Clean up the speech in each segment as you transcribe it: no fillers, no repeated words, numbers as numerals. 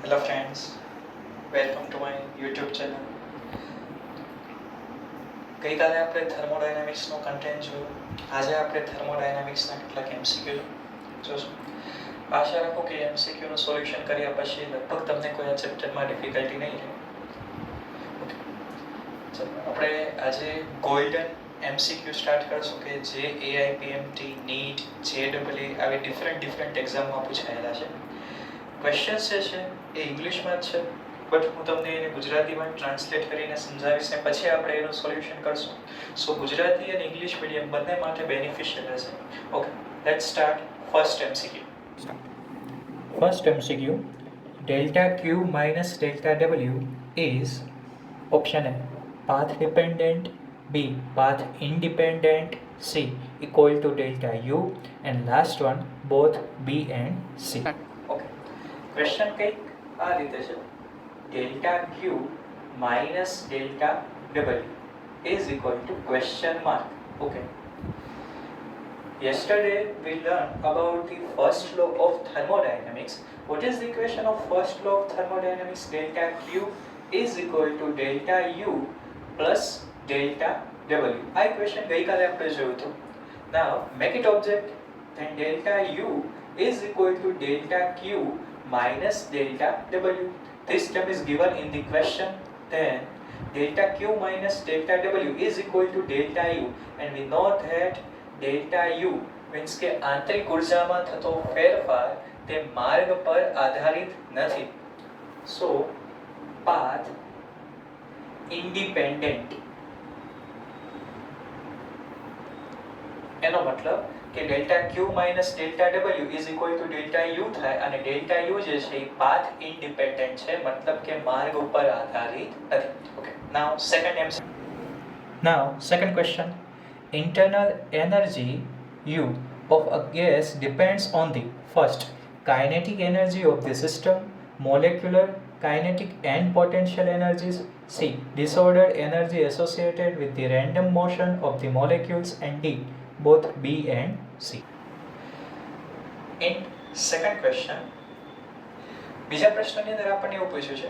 Hello friends, welcome to my YouTube channel. ગઈકાલે આપણે થર્મોડાયનામિક્સનું content જોયું. આજે આપણે થર્મોડાયનામિક્સના કેટલાક MCQ જોશું. આશા રાખો કે MCQનું સોલ્યુશન કર્યા પછી લગભગ તમને કોઈ આ ચેપ્ટરમાં ડિફિકલ્ટી નહીં રહે. ઓકે, ચલો આપણે આજે ગોલ્ડન MCQ સ્ટાર્ટ કરશું કે જે AIPMT, NEET, JEE આવી ડિફરન્ટ એક્ઝામમાં પૂછાયેલા છે. ક્વેશ્ચન્સ જે છે એ ઇંગ્લિશમાં જ છે, બટ હું તમને એને ગુજરાતીમાં ટ્રાન્સલેટ કરીને સમજાવીશ ને પછી આપણે એનું સોલ્યુશન કરશું. સો ગુજરાતી અને ઇંગ્લિશ મીડિયમ બંને માટે બેનિફિશિયલ રહેશે. Okay, let's start first MCQ. First MCQ, delta Q minus delta W is option A, path dependent, B, path independent, C, equal to delta U, and last one, both B and C. Okay. Question કંઈક આ રીતે છે. delta Q minus delta W is equal to question mark. Okay. Yesterday we learned about the first law of thermodynamics. What is the equation of first law of thermodynamics? Delta Q is equal to delta U plus delta W. આ equation ગઈકાલે આપણે જોયું હતું. Now make it object. Then delta U is equal to delta Q minus delta W. This term is given in the question. Then delta Q minus delta W is equal to delta U, and we know that delta U means કે આંતરિક ઉર્જામાં થતો ફેરફાર તે માર્ગ પર આધારિત નથી. So path independent, એનો મતલબ કે delta Q minus delta W is equal to delta U થાય અને ડેલ્ટા U જે છે એ પાથ ઇન્ડિપેન્ડન્ટ છે, મતલબ કે માર્ગ ઉપર આધારિત નથી. Okay, now second question. Internal energy U of a gas depends on the first, kinetic energy of the system, molecular, kinetic and potential energies, C, disordered energy associated with the random motion of the molecules, and D, both B and C. In second question, બીજા પ્રશ્નની અંદર આપણને એવું પૂછ્યું છે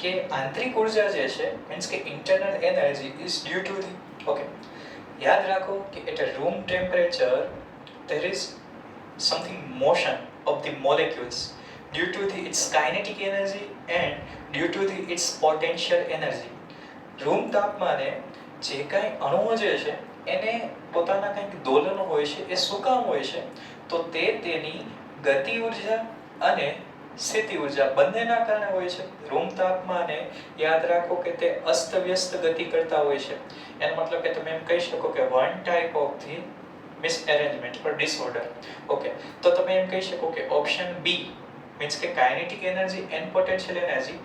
કે આંતરિક ઉર્જા જે છે મીન્સ કે internal energy is due to the, okay, યાદ રાખો કે at a room temperature there is something motion of the molecules due to the its kinetic energy and due to the its potential energy. Room તાપમાને જે કાંઈ અણુઓ જે છે એને પોતાના કંઈક દોલનો હોય છે, એ શું કામ હોય છે? તો તે તેની ગતિ ઉર્જા અને સ્થિતિ ઉર્જા બંનેના કારણે હોય છે. રૂમ તાપમાને યાદ રાખો કે તે અસ્તવ્યસ્ત ગતિ કરતા હોય છે. એનો મતલબ કે તમે એમ કહી શકો કે one type of the misarrangement or disorder. Okay, તો તમે એમ કહી શકો કે ઓપ્શન બી મીન્સ કે kinetic energy and potential energy,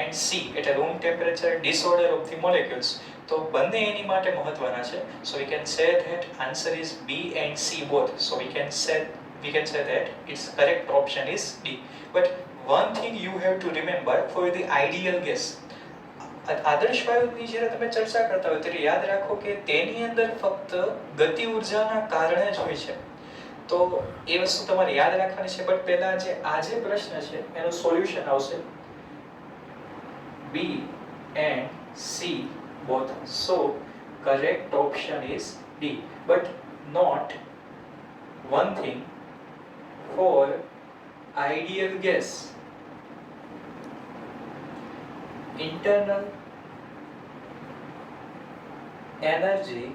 and C એટલે room temperature disorder of the molecules, તો બંને એની માટે મહત્વના છે. So we can say that answer is B and C both. So we can say that its correct option is D. But one thing you have to remember for the ideal gas, આદર્શ વાયુની જ્યારે તમે ચર્ચા કરતા હોય ત્યારે યાદ રાખો કે તેની અંદર ફક્ત ગતિ ઉર્જાના કારણે જ હોય છે. તો એ વસ્તુ તમારે યાદ રાખવાની છે. બટ પહેલા જે આ જે પ્રશ્ન છે એનું સોલ્યુશન આવશે B and C both. So correct option is D. But not one thing, for ideal gas, internal energy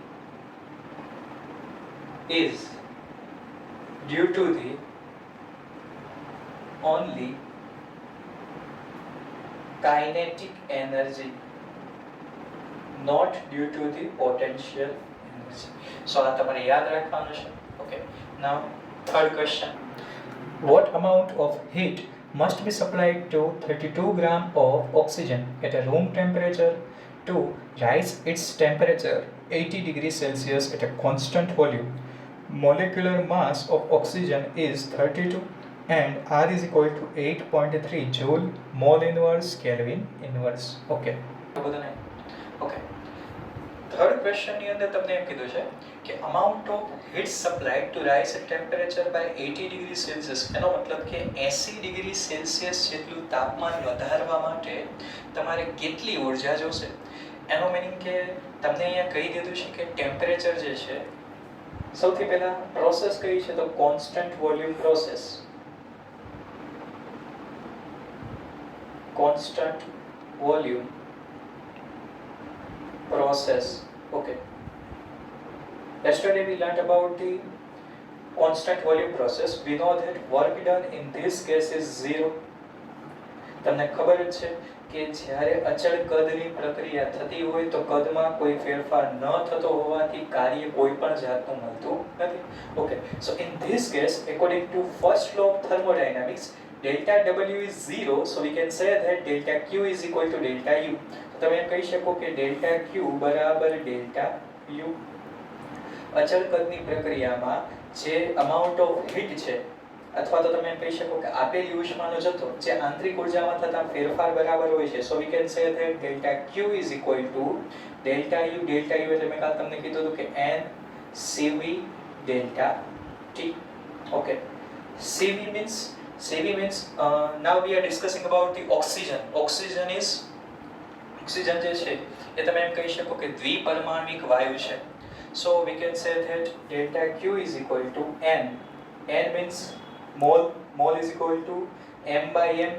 is due to the only kinetic energy, not due to the potential energy. So આ તમારે યાદ રાખવાનું છે. Okay, now third question. What amount of heat must be supplied to 32 gram of oxygen at a room temperature to rise its temperature 80 degrees Celsius at a constant volume? Molecular mass of oxygen is 32 and R is equal to 8.3 joule mole inverse Kelvin inverse. Okay. Okay. Third ક્વેશ્ચનની અંદર તમને એમ કીધું છે કે amount of heat supplied to raise temperature by 80 degree Celsius, એનો મતલબ કે 80 degree Celsius જેટલું તાપમાન વધારવા માટે તમારે કેટલી ઉર્જા જોશે. એનો મીનિંગ કે તમને અહીંયા કહી દીધું છે કે ટેમ્પરેચર જે છે, સૌથી પહેલા પ્રોસેસ કઈ છે તો constant volume process. constant volume process. Okay, yesterday we learned about the constant volume process. We know that work done in this case is zero. તમને ખબર જ છે કે જ્યારે અચળ કદની પ્રક્રિયા થતી હોય તો કદમાં કોઈ ફેરફાર ન થતો હોવાથી કાર્ય કોઈ પણ જાતનું મળતું નથી. Okay, so in this case according to first law of thermodynamics, delta W is 0, so we can say that delta Q is equal to delta U. તો તમે એમ કહી શકો કે delta Q બરાબર delta U. અચળ કદની પ્રક્રિયામાં જે અમાઉન્ટ ઓફ હીટ છે, અથવા તો તમે એમ કહી શકો કે આપેલી ઉષ્માનો જથ્થો જે આંતરિક ઉર્જામાં થતા ફેરફાર બરાબર હોય છે, so we can say that delta Q is equal to delta U. delta U એટલે મેં કાલ તમને કીધું હતું કે n CV delta T. Okay, CV means now we are discussing about the oxygen. Oxygen જે છે એ તમે એમ કહી શકો કે દ્વિપરમાણવિક વાયુ છે. So we can say that delta Q is equal to N. N means mole. Mole is equal to M by M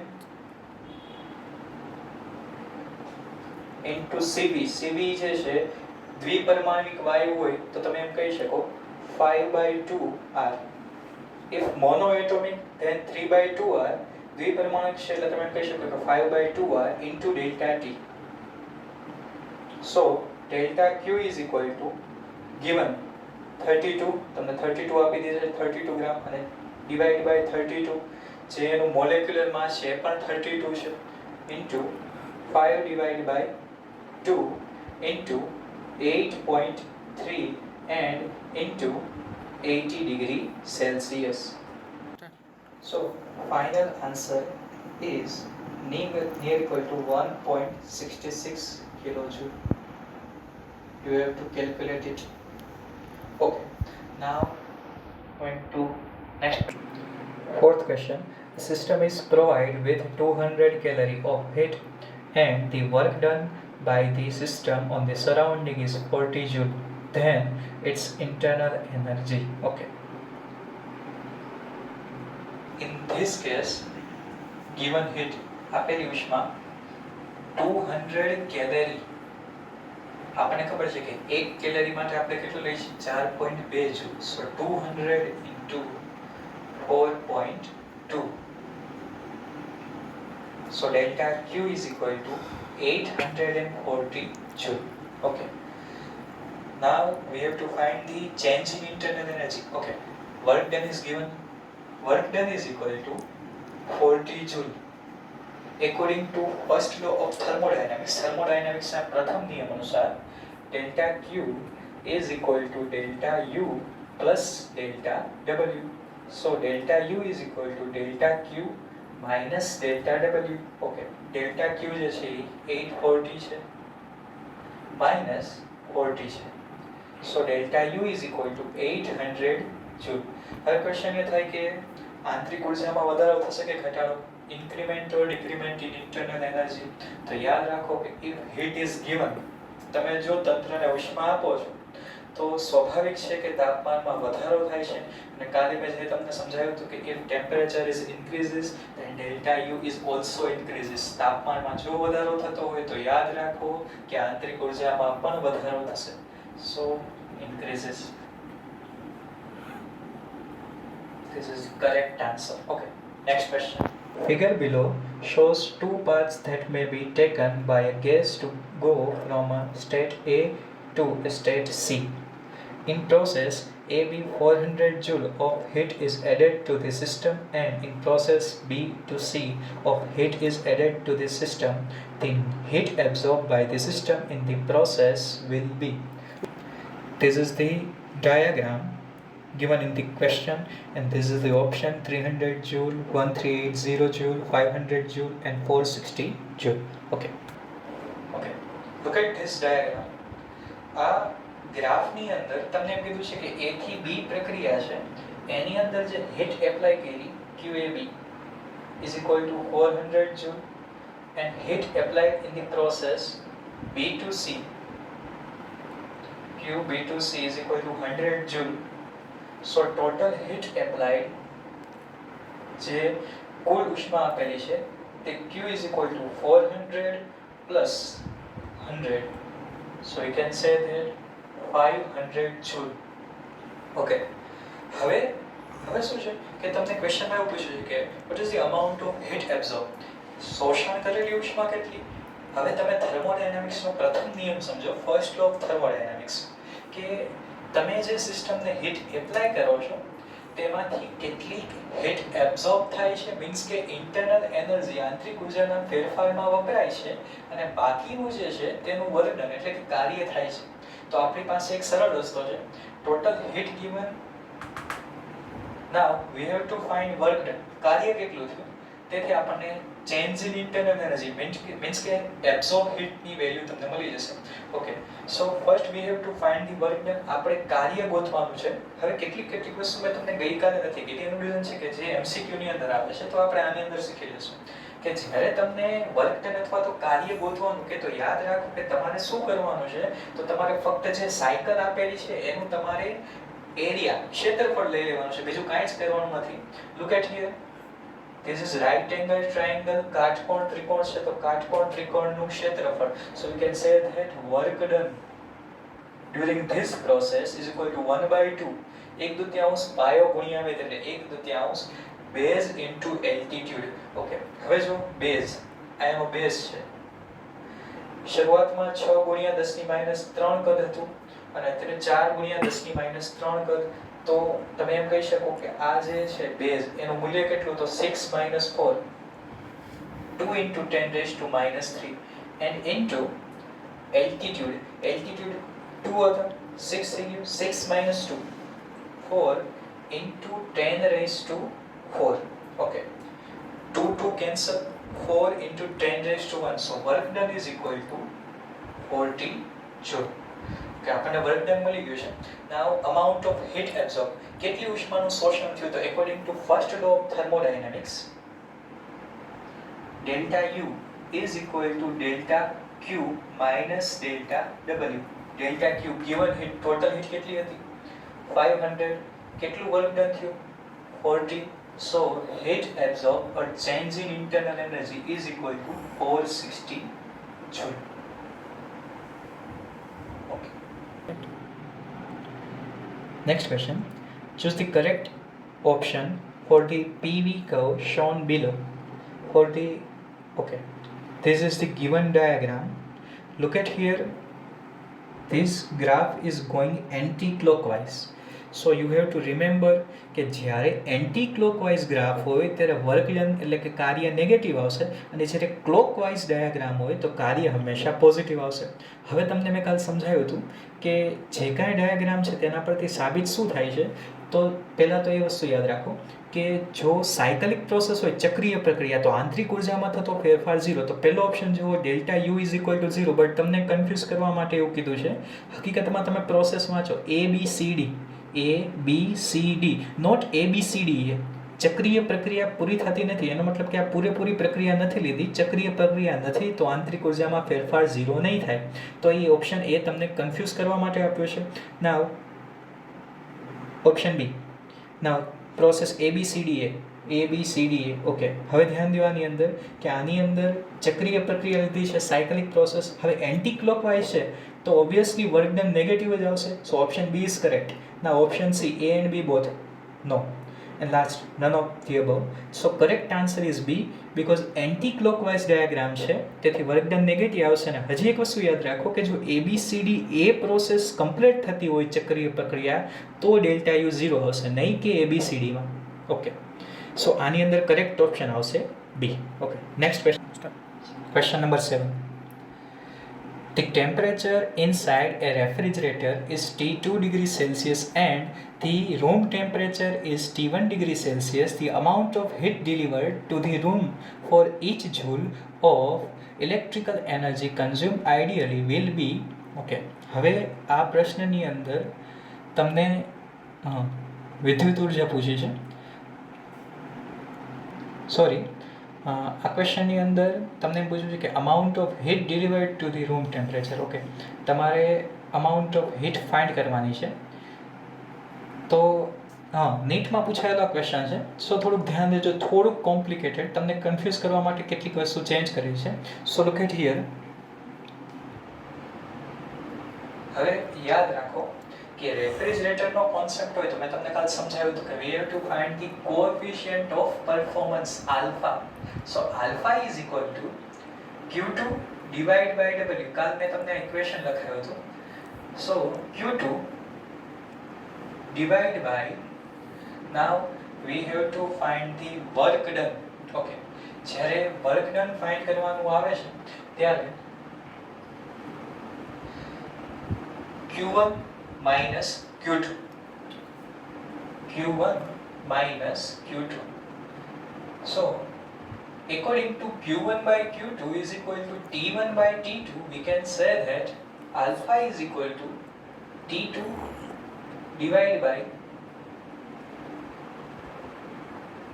into CV. CV જે છે દ્વિપરમાણવિક વાયુ હોય તો તમે એમ કહી શકો 5/2 R. If monoatomic, then 3/2 R. દ્વિપરમાણિક છે એટલે તમે કહી શકો કે 5/2 R into delta T. So delta Q is equal to given 32, તમને 32 આપી દીધું છે, 32 ગ્રામ, અને ડિવાઇડ બાય 32 જે એનું મોલેક્યુલર માસ છે એ પણ 32 છે, into 5 divided by 2 into 8.3 and into 80 degree Celsius. So final answer is near equal to 1.66 kilojoule. You have to calculate it. Okay, now going to next. Fourth question. The system is provided with 200 calorie of heat and the work done by the system on the surrounding is 40 joule. Then its internal energy. Okay, in this case given heat આપેલી ઉષ્મા 200 calorie. આપણને ખબર છે કે 1 calorie માટે આપણે કેટલું લઈશું 4.2 joule. so 200 into 4.2, so delta Q is equal to 840 joule. Okay, now we have to find the change in internal energy. Okay, work done is given. Work done is equal to 40 joule. According to first law of thermodynamics, ના પ્રથમ નિયમ અનુસાર delta Q is equal to delta U plus delta W. So delta U is equal to delta Q minus delta W. Okay, delta Q જે છે 840 છે minus 40 છે, so delta U is equal to 800 joule. હવે question એ થાય કે આંતરિક ઉર્જામાં વધારો થશે કે ઘટાડો, increment or decrement in internal energy. તો યાદ રાખો કે ઇફ હીટ ઇઝ ગિવન, તમે જો તંત્રને ઉષ્મા આપો છો તો સ્વાભાવિક છે કે તાપમાનમાં વધારો થાય છે. અને કાલે મેં જે તમને સમજાવ્યું હતું કે if temperature is increases then delta U is also increases. તાપમાનમાં જો વધારો થતો હોય તો યાદ રાખો કે આંતરિક ઉર્જામાં પણ વધારો થશે, સો increases. This is correct answer. Okay, next question. Figure below shows two paths that may be taken by a gas to go from a state A to a state C. In process AB 400 joule of heat is added to the system, and in process B to C of heat is added to the system. The heat absorbed by the system in the process will be. This is the diagram given in the question, and this is the option: 300 joule, 1380 joule, 500 joule and 460 joule. Okay, look at this diagram. આ ગ્રાફની અંદર તમને એમ કીધું છે કે A થી B પ્રક્રિયા છે, એની અંદર જે હીટ એપ્લાય કરી QAB is equal to 400 joule and heat applied in the process B to C Q B to C is equal to 100 joule. So total heat applied જે કુલ ઉષ્મા આપેલી છે તે Q is equal to 400 plus 100. So you can say that 500 joule. Okay. હવે શું છે કે તમને ક્વેશ્ચનમાં એવું પૂછ્યું છે કે what is the amount of heat absorbed? શોષણ કરેલી ઉષ્મા કેટલી? હવે તમે થર્મોડાયનેમિક્સનો પ્રથમ નિયમ સમજો, ફર્સ્ટ લો ઓફ થર્મોડાયનેમિક્સ, કે તમે જે સિસ્ટમને હીટ એપ્લાય કરો છો તેમાંથી કેટલી હીટ એબ્ઝોર્બ થાય છે, મીન્સ કે ઇન્ટરનલ એનર્જી આંતરિક ઉર્જાના ફેરફારમાં વપરાય છે, અને બાકીનું જે છે તેનું વર્ગડન એટલે કે કાર્ય થાય છે. તો આપણી પાસે એક સરળ રસ્તો છે, total heat given, now we have to find work done, કાર્ય કેટલું થયું, તેથી આપણને change in internal energy means કે એબ્ઝોર્બ હીટની વેલ્યુ તમને મળી જશે. Okay, so first V have to find the work done. આપણે કાર્ય ગોતવાનું છે. હવે કેટલીક વસ્તુ મેં તમને ગઈકાલે નથી કીધી, એનું રીઝન છે કે જે MCQ ની અંદર આવે છે, તો આપણે આની અંદર શીખી લઈશું કે જ્યારે તમને વર્ક ડન અથવા તો કાર્ય ગોતવાનું કે તો યાદ રાખો કે તમારે શું કરવાનું છે, તો તમારે ફક્ત જે સાયકલ આપેલી છે એનું તમારે એરિયા ક્ષેત્રફળ લઈ લેવાનું છે, બીજું કાંઈ જ કરવાનું નથી. Look at here, this is right angle triangle, કાટકોણ ત્રિકોણ છે તો કાટકોણ ત્રિકોણનું ક્ષેત્રફળ. So we can say that work done during this process is equal to 1/2 1/2 પાયો ગુણ્યા વેધ એટલે 1/2 base into altitude. Okay, હવે જો બેઝ આનો બેઝ છે, શરૂઆતમાં 6 ગુણ્યા 10⁻³ કદ હતું અને અત્યારે 4 ગુણ્યા 10⁻³ કદ. તો તમે એમ કહી શકો કે આ જે છે બેઝ એનું મૂલ્ય કેટલું, તો 6 - 4 2 into 10⁻³ and into altitude 2 હતો, 6 થઈ ગયું, 6 - 2 4 into 10⁴. Okay, 2 cancel, 4 into 10⁻⁴. So work done is equal to 40 joule. કે આપણને વર્ક ડન મળી ગયું છે. Now amount of heat absorb, કેટલી ઉષ્માનું શોષણ થયું, તો according to first law of thermodynamics delta U is equal to delta Q minus delta W. Delta Q given heat, total heat કેટલી હતી 500, કેટલું વર્ક ડન થયું 40. So heat absorb or change in internal energy is equal to 460 joule. Next question. Choose the correct option for the PV curve shown below. Okay, this is the given diagram. Look at here. This graph is going anti-clockwise. So you have to remember કે જ્યારે anti clockwise graph હોય ત્યારે work done એટલે કે કાર્ય negative આવશે, અને જ્યારે ક્લોકવાઇઝ ડાયાગ્રામ હોય તો કાર્ય હંમેશા પોઝિટિવ આવશે. હવે તમને મેં કાલ સમજાવ્યું હતું કે જે કાંઈ ડાયાગ્રામ છે તેના પરથી સાબિત શું થાય છે, તો પહેલાં તો એ વસ્તુ યાદ રાખો કે જો સાયકલિક પ્રોસેસ હોય, ચક્રીય પ્રક્રિયા, તો આંતરિક ઉર્જામાં થતો ફેરફાર 0. તો પહેલો ઓપ્શન જુઓ delta U is equal two 0, but તમને કન્ફ્યુઝ કરવા માટે એવું કીધું છે. હકીકતમાં તમે પ્રોસેસ વાંચો ABCD, નોટ ABCD. ચક્રીય પ્રક્રિયા પૂરી થતી નથી, એનો મતલબ કે આ પૂરેપૂરી પ્રક્રિયા નથી લીધી, ચક્રીય પ્રક્રિયા નથી, તો આંતરિક ઉર્જામાં ફેરફાર 0 નહીં થાય. તો એ ઓપ્શન એ તમને કન્ફ્યુઝ કરવા માટે આપ્યો છે. નાવ ઓપ્શન બી, નાવ પ્રોસેસ ABCDA. ઓકે, હવે ધ્યાન દેવાની અંદર કે આની અંદર ચક્રીય પ્રક્રિયા લીધી છે, સાયકલિક પ્રોસેસ. હવે એન્ટી ક્લોકવાઇઝ છે તો ઓબ્વિયસલી વર્ક ડન નેગેટિવ જ આવશે. સો ઓપ્શન બી ઇઝ કરેક્ટ. ના option C, A and B both no, and last none of the above. So correct answer is B, because anti-clockwise diagram છે તેથી work done negative આવશે. ને હજી એક વસ્તુ યાદ રાખો કે જો ABCD એ પ્રોસેસ કમ્પ્લીટ થતી હોય ચક્રીય પ્રક્રિયા તો ડેલ્ટા U 0 આવશે, નહીં કે ABCD માં. ઓકે, સો આની અંદર કરેક્ટ ઓપ્શન આવશે B. Okay, next question number 7. The temperature inside a refrigerator is T2 degrees Celsius and the room temperature is T1 degrees Celsius. The amount of heat delivered to the room for each joule of electrical energy consumed ideally will be okay, હવે આ પ્રશ્નની અંદર તમને વિદ્યુત ઉર્જા પૂછી છે. Sorry, આ ક્વેશ્ચનની અંદર તમને પૂછ્યું છે કે amount of heat delivered to the room temperature. Okay, તમારે અમાઉન્ટ ઓફ હીટ ફાઇન્ડ કરવાની છે. તો નીટમાં પૂછાયેલા ક્વેશ્ચન છે, સો થોડુંક ધ્યાન દેજો. થોડુંક કોમ્પ્લિકેટેડ, તમને કન્ફ્યુઝ કરવા માટે કેટલીક વસ્તુ ચેન્જ કરી છે. સો લુક એટ હિયર. હવે યાદ રાખો કે રેફ્રિજરેટરનો કોન્સેપ્ટ હોય તો મેં તમને કાલ સમજાવ્યું હતું કે we have to find the coefficient of performance alpha. So alpha is equal to Q2 divide by W. કાલ મેં તમને ઇક્વેશન લખાયું હતું. So Q2 divide by, now we have to find the work done. Okay, જ્યારે work done find કરવાનું આવે છે ત્યારે Q1 minus Q2. Q1 minus Q2. So, according to Q1 by Q2 is equal to T1 by T2, we can say that alpha is equal to T2 divided by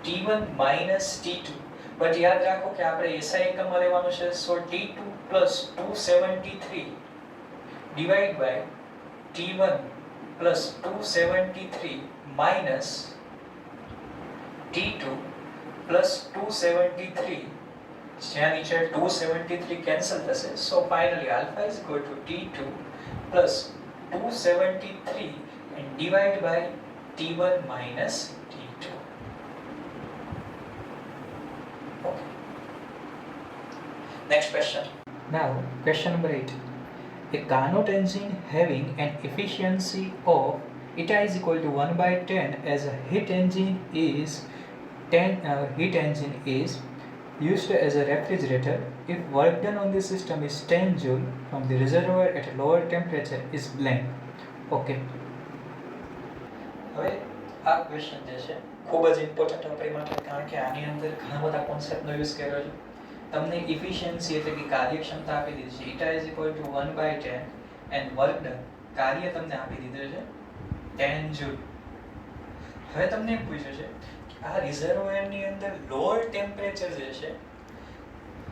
T1 minus T2. But યાદ રાખો કે આપણે SI એકમમાં લેવાનું છે. So T2 plus 273 divided by T1 plus 273 minus T2 plus 273. જ્યાં નીચે 273 cancel થશે. So finally alpha is equal two T2 plus 273 and divide by T1 minus T2. Okay. Next question. Now, question number 8. A Carnot engine having an efficiency of eta is equal to 1 by 10 as a heat engine is used as a refrigerator if work done on the system is 10 joule from the reservoir at a lower temperature is blank. Okay. હવે આ question જે છે ખૂબ જ important આપણી માટે, કારણ કે આની અંદર ઘણા બધા કોન્સેપ્ટનો યુઝ કર્યો છે. તમને ઇફિશિયન્સી એટલે કે કાર્યક્ષમતા આપી દીધી છે. Eta is equal to 1 by 10 and work done, કાર્ય તમને આપી દીધું છે 10 જૂલ. હવે તમને એમ પૂછ્યું છે કે આ રિઝર્વોયરની અંદર લોઅર ટેમ્પરેચર જે છે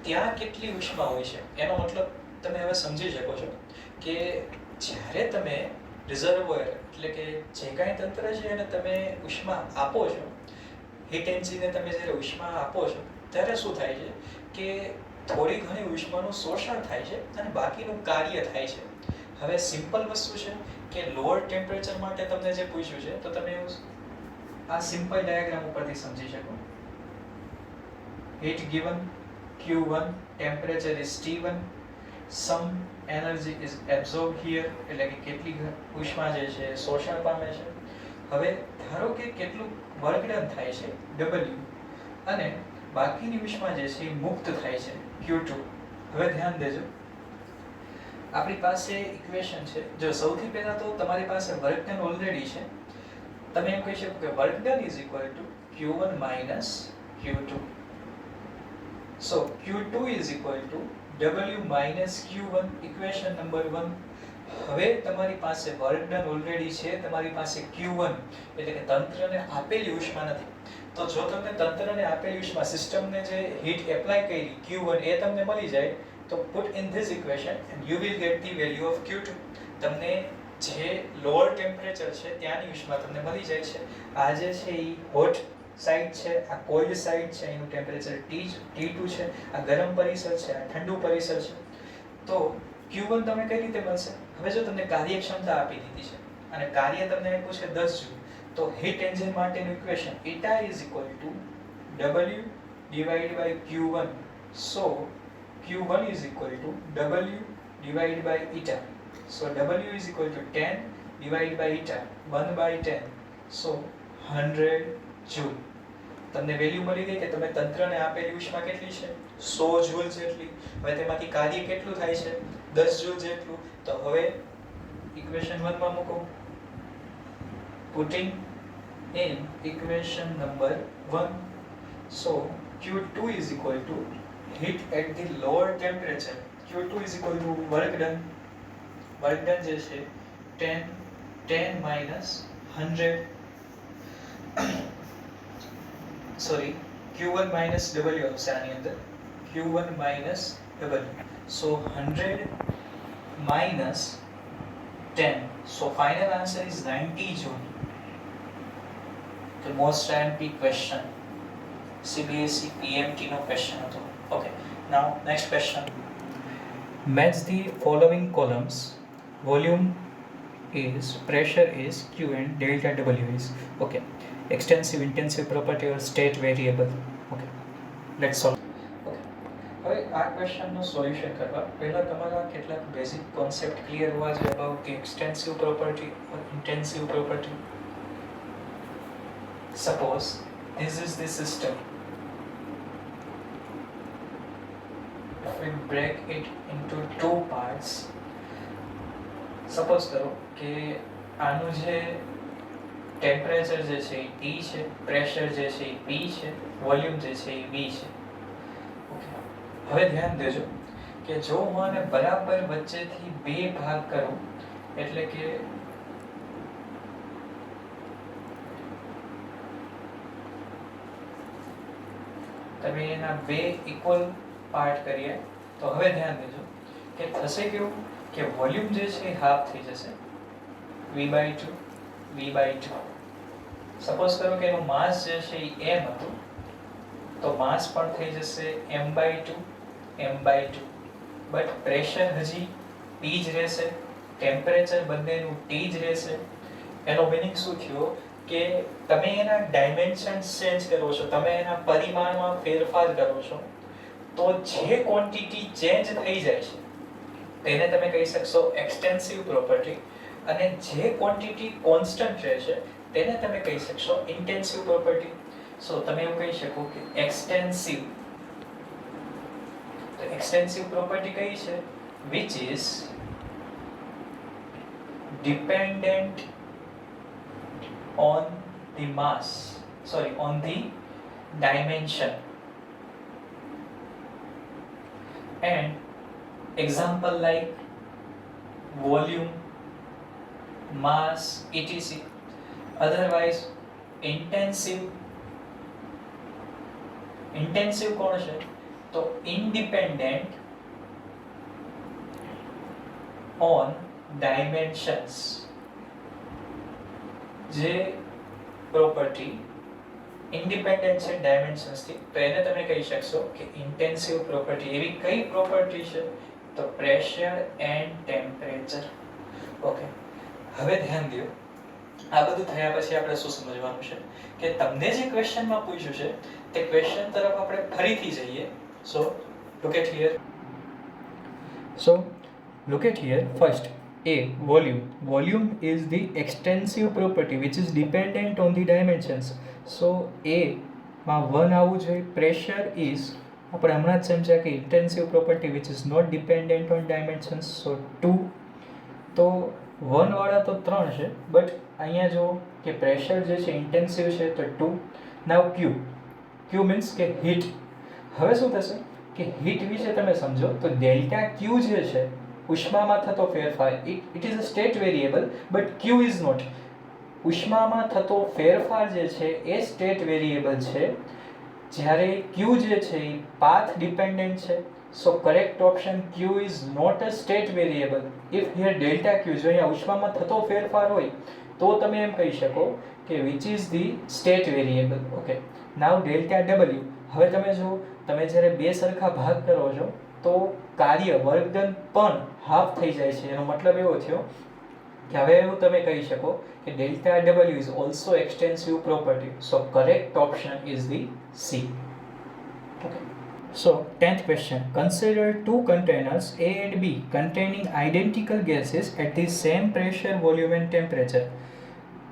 ત્યાં કેટલી ઉષ્મા હોય છે. એનો મતલબ તમે હવે સમજી શકો છો કે જ્યારે તમે રિઝર્વોયર એટલે કે જે કાંઈ તંત્ર છે એને તમે ઉષ્મા આપો છો, હીટ એન્જિનને તમે જ્યારે ઉષ્મા આપો છો ત્યારે શું થાય છે કે થોડી ઘણી ઉષ્માનું શોષણ થાય છે અને બાકીનું કાર્ય થાય છે. હવે સિમ્પલ વસ્તુ છે કે લોઅર ટેમ્પરેચર માટે તમને જે પૂછ્યું છે તો તમે આ સિમ્પલ ડાયાગ્રામ ઉપરથી સમજી શકો. Heat given Q1, temperature is T1, some energy is absorbed here, એટલે કે કેટલી ઉષ્મા જે છે શોષણ પામે છે. હવે ધારો કે કેટલું વર્ક ડન થાય છે W અને બાકીની ઉષ્મા જે છે એ મુક્ત થાય છે Q2. હવે ધ્યાન દેજો, આપણી પાસે ઇક્વેશન છે. જો સૌથી પહેલા તો તમારી પાસે વર્ક ડન ઓલરેડી છે. તમે એમ કહી શકો કે work done is equal two Q1 minus Q2. So Q2 is equal two W minus Q1, equation number 1. હવે તમારી પાસે વર્ક ડન ઓલરેડી છે, તમારી પાસે Q1 એટલે કે તંત્રને આપેલી ઉષ્મા નથી. તો જો તમને તંત્રને આપેલી ઉષ્મા, સિસ્ટમને જે હીટ એપ્લાય કરી Q1 એ તમને મળી જાય તો put in this equation and you will get the value of Q2. તમને જે લોઅર ટેમ્પરેચર છે ત્યાંની ઉષ્મા તમને મળી જાય છે. આ જે છે એ હોટ સાઇડ છે, આ કોલ્ડ સાઇડ છે, એનું ટેમ્પરેચર T2 છે, આ ગરમ પરિસર છે, આ ઠંડુ પરિસર છે. તો Q1 તમે કઈ રીતે મળશે? હવે જો તમને કાર્યક્ષમતા આપી દીધી છે અને કાર્ય તમને આપ્યું છે 10 જૂલ, તો હીટ એન્જિન માટેનું equation eta is equal to W divided by Q1. So Q1 is equal to W divided by eta. So W is equal to 10 divided by eta, 1 by 10. So 100 joule. તમને value મળી ગઈ કે તમે તંત્રને આપેલી ઉષ્મા કેટલી છે 100 જૂલ જેટલી. હવે તેમાંથી કાર્ય કેટલું થાય છે 10 જૂલ જેટલું. તો હવે ઇક્વેશન 1 માં મૂકો. Putting in equation number 1, so Q2 is equal to heat at the lower temperature. Q2 is equal to work done work done જે છે 10 minus 100 sorry Q1 minus W આવશે આની અંદર Q1 minus W so 100 minus 10 so final answer is 90 joule. The most IMP question CBSE PMT no question at all. Okay, now next question. Match the following columns. Volume is, pressure is, Q and delta W is. Okay, extensive intensive property or state variable. Okay, let's solve. હવે આ ક્વેશ્ચનનું solution કરવા પહેલાં તમારા કેટલાક basic concept clear હોવા જોઈએ about the extensive property or intensive property. Suppose this is the system. If we break it into two parts, suppose કરો કે આનું જે ટેમ્પરેચર જે છે એ T છે, પ્રેશર જે છે એ P છે, વોલ્યુમ જે છે એ V છે. હવે ધ્યાન દેજો કે જો હું આને બરાબર વચ્ચેથી બે ભાગ કરું એટલે કે તમે એના બે ઇક્વલ પાર્ટ કરીએ તો હવે ધ્યાન દેજો કે થશે કેવું કે વોલ્યુમ જે છે એ હાફ થઈ જશે V/2 V/2. સપોઝ કરો કે એનું માસ જે છે એ m હતું તો માસ પણ થઈ જશે m/2 m/2 બટ પ્રેશર હજી P જ રહેશે, ટેમ્પરેચર બંનેનું T જ રહેશે. એનો મિનિંગ શું થયો કે તમે એના ડાયમેન્શન્સ ચેન્જ કરો છો, તમે એના પરિમાણમાં ફેરફાર કરો છો તો જે ક્વોન્ટિટી ચેન્જ થઈ જાય છે તેને તમે કહી શકશો એક્સટેન્સિવ પ્રોપર્ટી અને જે ક્વોન્ટિટી કોન્સ્ટન્ટ રહેશે તેને તમે કહી શકશો ઇન્ટેન્સિવ પ્રોપર્ટી. સો તમે એવું કહી શકો કે એક્સટેન્સિવ, તો એક્સટેન્સિવ પ્રોપર્ટી કઈ છે which is dependent on the mass, sorry, on the dimension. And example like volume, mass, etc. Otherwise intensive કોણ છે તો independent on dimensions. જે પ્રોપર્ટી ઇન્ડિપેન્ડન્ટ છે ડાયમેન્શન્સ થી તો એને તમે કહી શકશો કે ઇન્ટેન્સિવ પ્રોપર્ટી. એવી કઈ પ્રોપર્ટી છે તો પ્રેશર એન્ડ ટેમ્પરેચર. ઓકે, હવે ધ્યાન દો આ બધું થયા પછી આપણે શું સમજવાનું છે કે તમને જે ક્વેશ્ચનમાં પૂછ્યું છે તે ક્વેશ્ચન તરફ આપણે ફરીથી જઈએ. સો look at here. So look at here. First, A, volume. Volume is the extensive property which is dependent on the dimensions. So A માં 1 આવવું જોઈએ. Pressure is આપણે હમણાં જ સમજ્યા કે intensive property which is not dependent on dimensions. So 2. તો 1 વાળા તો 3 છે બટ અહીંયા જો કે પ્રેશર જે છે ઇન્ટેન્સિવ છે તો 2. નાવ Q મીન્સ કે હીટ. હવે શું થશે કે હીટ વિશે તમે સમજો તો ડેલ્ટા Q જે છે ઉષ્મામાં થતો ફેરફાર, it is a state variable but Q is not. ઉષ્મામાં થતો ફેરફાર જે છે એ સ્ટેટ વેરિયેબલ છે જ્યારે Q જે છે એ પાથ ડિપેન્ડન્ટ છે. So correct option Q is not a state variable. If here delta Q જો અહીંયા ઉષ્મામાં થતો ફેરફાર હોય તો તમે એમ કહી શકો કે which is the state variable. Okay, now delta W. હવે તમે જો તમે જ્યારે બે સરખા ભાગ કરો છો તો કાર્ય વર્ક ડન પણ હાફ થઈ જાય છે. એનો મતલબ એવો થયો કે હવે એવું તમે કહી શકો કે delta W is also extensive property. So correct option is the C. Okay. So 10th question. Consider two containers A and B containing identical gases at the same pressure, volume and temperature.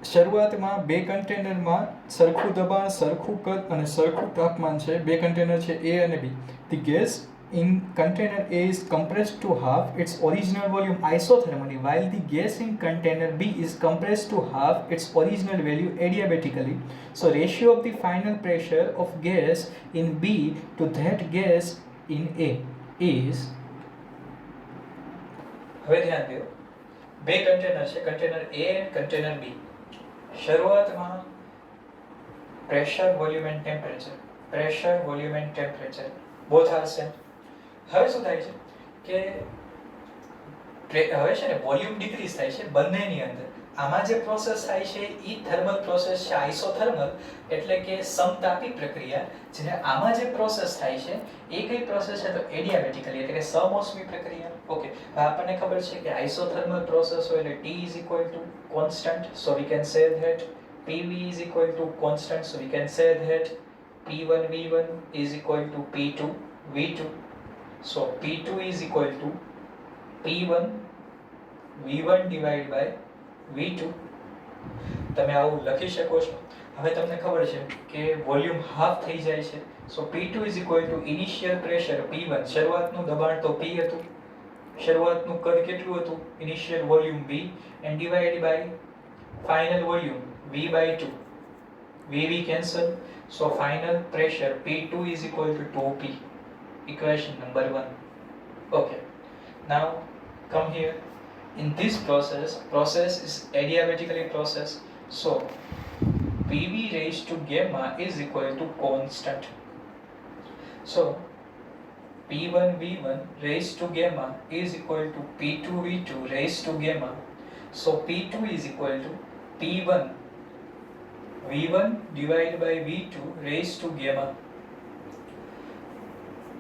શરૂઆતમાં બે કન્ટેનરમાં સરખું દબાણ, સરખું કદ અને સરખું તાપમાન છે. બે કન્ટેનર છે A અને B. The gas in container A is compressed to half its original volume isothermally, while the gas in container B is compressed to half its original value adiabatically. So ratio of the final pressure of gas in B to that gas in A is. હવે ધ્યાન દો બે container છે, container A અને container B. શરૂઆતમાં pressure, volume and temperature both are same. હવે શું થાય છે કે હવે છે ને વોલ્યુમ ડિક્રીઝ થાય છે બંનેની અંદર. આમાં જે પ્રોસેસ થાય છે એ થર્મલ પ્રોસેસ છે, આઇસોથર્મલ, એટલે કે સમતાપી પ્રક્રિયા. જેને આમાં જે પ્રોસેસ થાય છે એ કઈ પ્રોસેસ છે તો એડિયાબેટિકલી, એટલે કે સમોષ્મી પ્રક્રિયા. ઓકે, હવે આપણને ખબર છે કે આઇસોથર્મલ પ્રોસેસ હોય એટલે T is equal to constant, so we can say that PV is equal to constant, so we can say that P1 V1 is equal to P2 V2. So P2 is equal to P1 V1 divided by V2. તમે આવું લખી શકો છો. હવે તમને ખબર છે કે વોલ્યુમ હાફ થઈ જાય છે. સો P2 is equal to initial pressure P1, શરૂઆતનું દબાણ તો P હતું, શરૂઆતનું કદ કેટલું હતું, initial volume V, and divided by final volume V by 2. VV cancel, so final pressure P2 is equal to 2P. Equation number 1. Okay, now come here. In this process is adiabatically process, so PV raised to gamma is equal to constant. So P1 V1 raised to gamma is equal to P2 V2 raised to gamma. So P2 is equal to P1 V1 divided by V2 raised to gamma.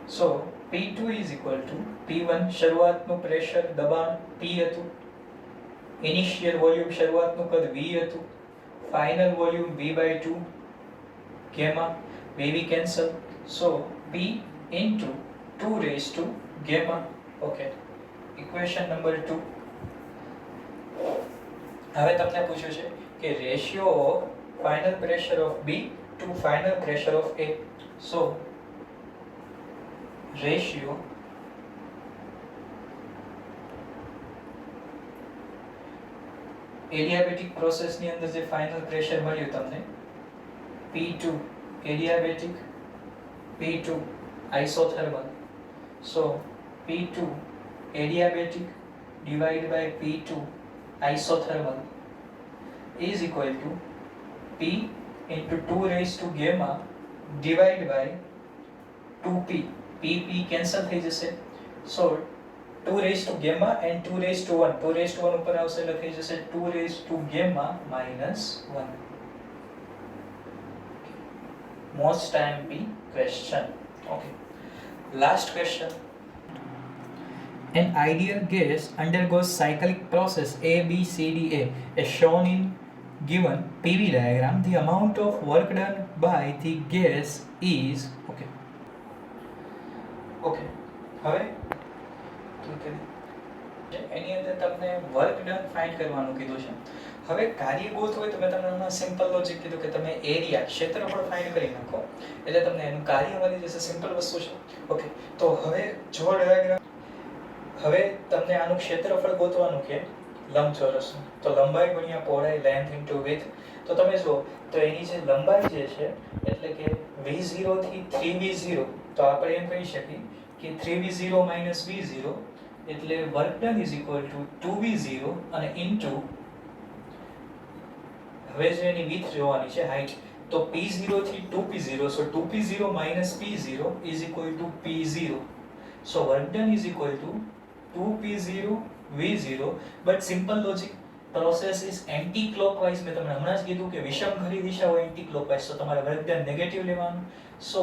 So P2 is equal to P1, શરૂઆતનું pressure દબાણ P હતું, initial volume શરૂઆતનું કદ V હતું, final volume V by 2 gamma, VV cancel, so P into 2 raised to gamma. Okay, equation number 2. હવે તમને પૂછ્યું છે કે ratio of final pressure of B to final pressure of A. So ratio adiabatic process ની અંદર જે final pressure મળ્યું તમને P2 adiabatic, P2 isothermal. So P2 adiabatic divided by P2 isothermal is equal to P into 2 raised to gamma divided by 2P. P cancel થઈ જશે. So 2 raised to gamma and 2 raised to 1. 2 raised to 1 ઉપર આવશે એટલે થઈ જશે 2 raised to gamma minus 1. Most time P question. Okay. Last question. An ideal gas undergoes cyclic process A, B, C, D, A as shown in given PV diagram. The amount of work done by the gas is okay. હવે એની અંદર તમને work done find કરવાનું કીધું છે. હવે કાર્ય ગોત હોય તો મેં તમને હમણાં સિમ્પલ લોજિક કીધું કે તમે એરિયા, ક્ષેત્રફળ ફાઇન્ડ કરી નાખો એટલે તમને એનું કાર્ય મળી જશે. સિમ્પલ વસ્તુ છે. ઓકે, તો હવે જો ડાયાગ્રામ, હવે તમને આનું ક્ષેત્રફળ ગોતવાનું કે લંબચોરસનું, તો લંબાઈ ગુણ્યા પહોળાઈ, લેન્થ ઇન્ટુ વિડ્થ. તો તમે જુઓ તો એની જે લંબાઈ જે છે એટલે કે V0 થી 3V0, તો આપણે એમ કહી શકીએ કે 3V0 minus V0 એટલે work done is equal two 2V0 અને ઇન્ટુ, હવે જે એની વિડ્થ જોવાની છે, હાઈટ, તો P0 થી 2P0, so 2P0 minus P0 is equal to P0. So work done is equal to 2P0 V0, but simple logic process is anti clockwise. મેં તમને હમણાં જ કીધું કે વિષમઘરી દિશા હોય anti clockwise, તો તમારે વર્ક ડન નેગેટિવ લેવાનું. So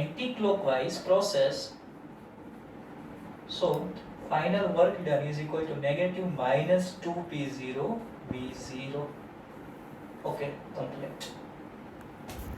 anti clockwise process, so final work done is equal to negative minus 2P0 V0. Okay, complete.